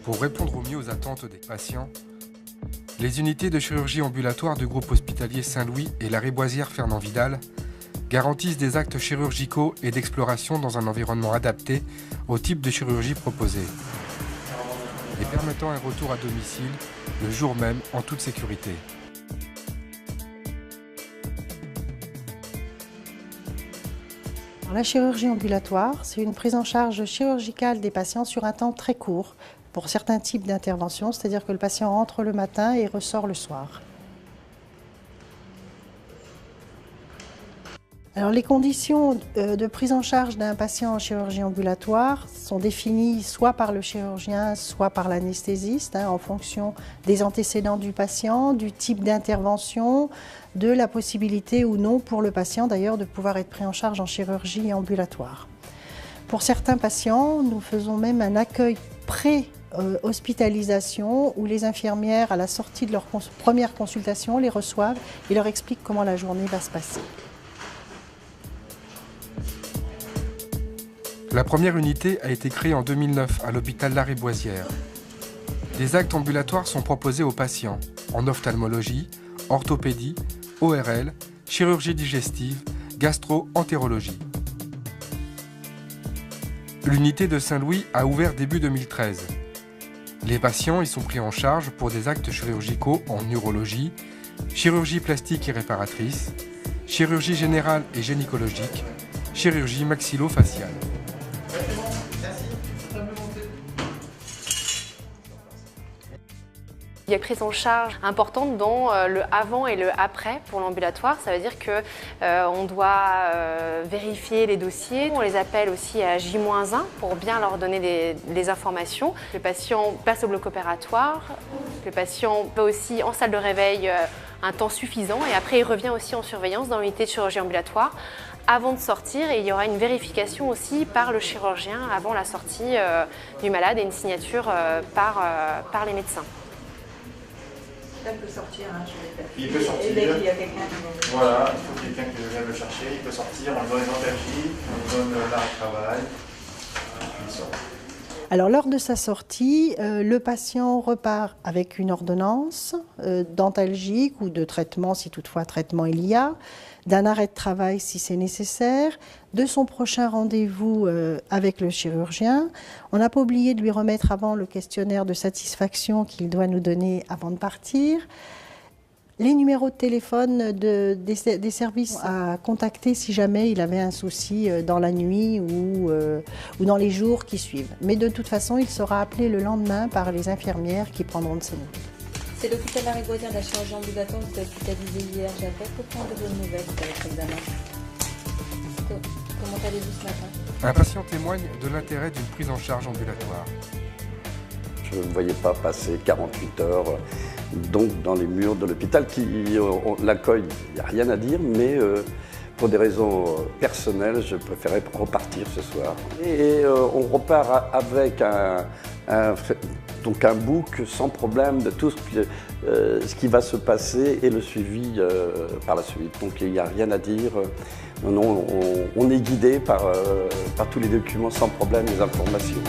Pour répondre au mieux aux attentes des patients, les unités de chirurgie ambulatoire du groupe hospitalier Saint-Louis et la Riboisière Fernand Vidal garantissent des actes chirurgicaux et d'exploration dans un environnement adapté au type de chirurgie proposée et permettant un retour à domicile le jour même en toute sécurité. La chirurgie ambulatoire, c'est une prise en charge chirurgicale des patients sur un temps très court pour certains types d'interventions, c'est-à-dire que le patient rentre le matin et ressort le soir. Alors, les conditions de prise en charge d'un patient en chirurgie ambulatoire sont définies soit par le chirurgien, soit par l'anesthésiste, en fonction des antécédents du patient, du type d'intervention, de la possibilité ou non pour le patient d'ailleurs de pouvoir être pris en charge en chirurgie ambulatoire. Pour certains patients, nous faisons même un accueil pré-hospitalisation où les infirmières, à la sortie de leur première consultation, les reçoivent et leur expliquent comment la journée va se passer. La première unité a été créée en 2009 à l'hôpital La Riboisière. Des actes ambulatoires sont proposés aux patients en ophtalmologie, orthopédie, ORL, chirurgie digestive, gastro-entérologie. L'unité de Saint-Louis a ouvert début 2013. Les patients y sont pris en charge pour des actes chirurgicaux en urologie, chirurgie plastique et réparatrice, chirurgie générale et gynécologique, chirurgie maxillo-faciale. Il y a une prise en charge importante dans le avant et le après pour l'ambulatoire. Ça veut dire qu'on doit vérifier les dossiers. On les appelle aussi à J-1 pour bien leur donner les informations. Le patient passe au bloc opératoire. Le patient va aussi en salle de réveil un temps suffisant et après il revient aussi en surveillance dans l'unité de chirurgie ambulatoire avant de sortir, et il y aura une vérification aussi par le chirurgien avant la sortie du malade et une signature par les médecins. Il peut sortir, il peut sortir. Et dès qu'il y a quelqu'un qui va... Voilà, il faut quelqu'un qui vienne le chercher, il peut sortir, on lui donne une antalgie, on lui donne l'arrêt de travail, il sort. Alors, lors de sa sortie, le patient repart avec une ordonnance d'antalgique ou de traitement, si toutefois traitement il y a, d'un arrêt de travail si c'est nécessaire, de son prochain rendez-vous avec le chirurgien. On n'a pas oublié de lui remettre avant le questionnaire de satisfaction qu'il doit nous donner avant de partir. Les numéros de téléphone des services à contacter si jamais il avait un souci dans la nuit ou dans les jours qui suivent. Mais de toute façon, il sera appelé le lendemain par les infirmières qui prendront de ses nouvelles. C'est l'hôpital La Riboisière de la chirurgie ambulatoire, vous êtes hospitalisé hier. J'appelle pour prendre de vos nouvelles sur votre examen. Comment allez-vous ce matin? Un patient témoigne de l'intérêt d'une prise en charge ambulatoire. Je ne voyais pas passer 48 heures donc dans les murs de l'hôpital qui l'accueil, il n'y a rien à dire, mais pour des raisons personnelles, je préférais repartir ce soir. Et on repart avec donc un book sans problème de tout ce qui va se passer et le suivi par la suite. Donc il n'y a rien à dire. Non, on est guidé par tous les documents sans problème, les informations.